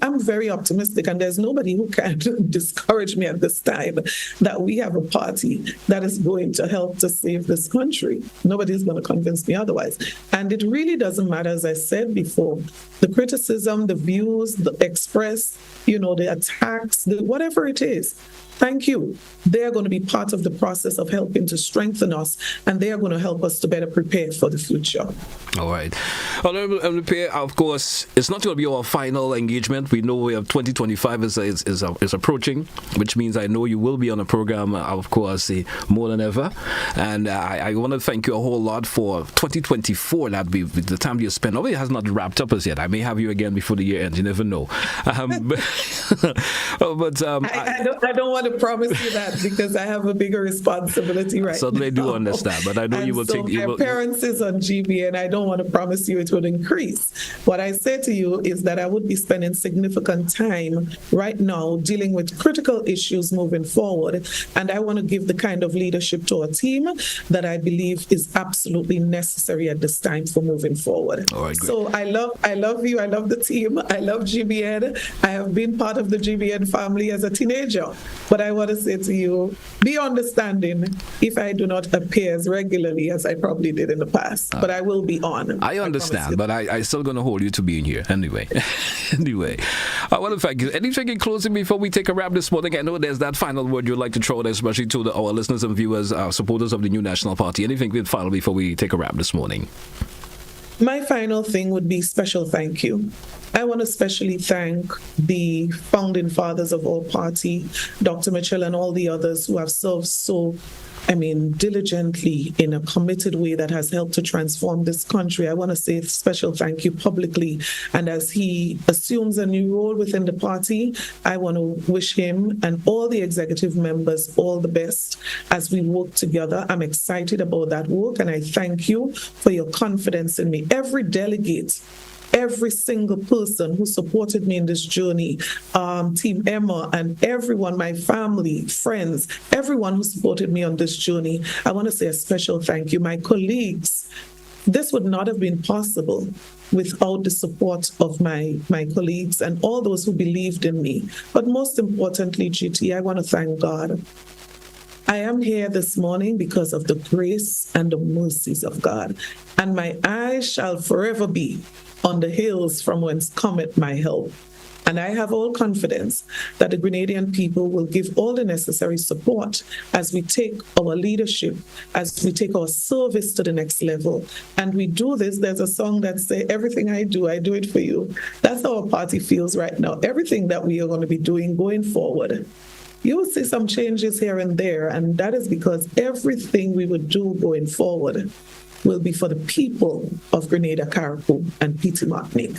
[SPEAKER 8] I'm very optimistic, and there's nobody who can discourage me at this time that we have a party that is going to help to save this country. Nobody's going to convince me otherwise. And it really doesn't matter, as I said before, the criticism, the views, the express, the attacks, whatever it is. Thank you. They are going to be part of the process of helping to strengthen us, and they are going to help us to better prepare for the future.
[SPEAKER 1] All right. Honorable Pierre, of course, it's not going to be our final engagement. We know we have 2025 is approaching, which means I know you will be on a program, of course, more than ever. And I want to thank you a whole lot for 2024. That'll be the time you spend. Although it has not wrapped up as yet. I may have you again before the year ends. You never know.
[SPEAKER 8] I don't want to promise you that because I have a bigger responsibility right now.
[SPEAKER 1] Certainly do understand, but I know you will take...
[SPEAKER 8] My appearance is on GBN. I don't want to promise you it will increase. What I say to you is that I would be spending significant time right now dealing with critical issues moving forward, and I want to give the kind of leadership to a team that I believe is absolutely necessary at this time for moving forward.
[SPEAKER 1] All right,
[SPEAKER 8] so I love you. I love the team. I love GBN. I have been part of the GBN family as a teenager, but I want to say to you, be understanding if I do not appear as regularly as I probably did in the past, but I will be on.
[SPEAKER 1] I understand, but I'm still going to hold you to being here anyway. Anyway, I want to thank you. Anything in closing before we take a wrap this morning? I know there's that final word you'd like to throw out, especially to our listeners and viewers, supporters of the new National Party. Anything in final before we take a wrap this morning?
[SPEAKER 8] My final thing would be special thank you. I want to especially thank the founding fathers of our party, Dr. Mitchell and all the others who have served so diligently in a committed way that has helped to transform this country. I want to say a special thank you publicly. And as he assumes a new role within the party, I want to wish him and all the executive members all the best as we work together. I'm excited about that work, and I thank you for your confidence in me. Every delegate, every single person who supported me in this journey, Team Emma and everyone, my family, friends, everyone who supported me on this journey, I want to say a special thank you. My colleagues, this would not have been possible without the support of my colleagues and all those who believed in me. But most importantly, GT, I want to thank God. I am here this morning because of the grace and the mercies of God, and my eyes shall forever be on the hills from whence cometh my help. And I have all confidence that the Grenadian people will give all the necessary support as we take our leadership, as we take our service to the next level. And we do this. There's a song that says, everything I do it for you. That's how our party feels right now. Everything that we are going to be doing going forward, you will see some changes here and there. And that is because everything we would do going forward will be for the people of Grenada, Carriacou, and Petit Martinique.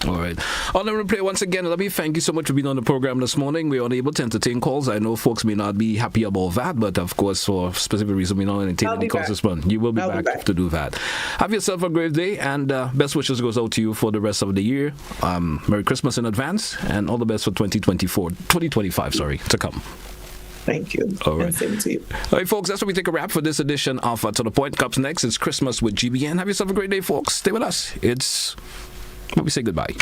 [SPEAKER 1] All right. Honorable Pierre, once again, let me thank you so much for being on the program this morning. We are unable to entertain calls. I know folks may not be happy about that, but of course, for specific reason, we don't entertain any calls this morning. You will be back to do that. Have yourself a great day, and best wishes goes out to you for the rest of the year. Merry Christmas in advance, and all the best for 2025 to come.
[SPEAKER 8] Thank you.
[SPEAKER 1] All right.
[SPEAKER 8] And same to you.
[SPEAKER 1] All right, folks, that's where we take a wrap for this edition of To The Point. Comes next. It's Christmas with GBN. Have yourself a great day, folks. Stay with us. It's... we say goodbye.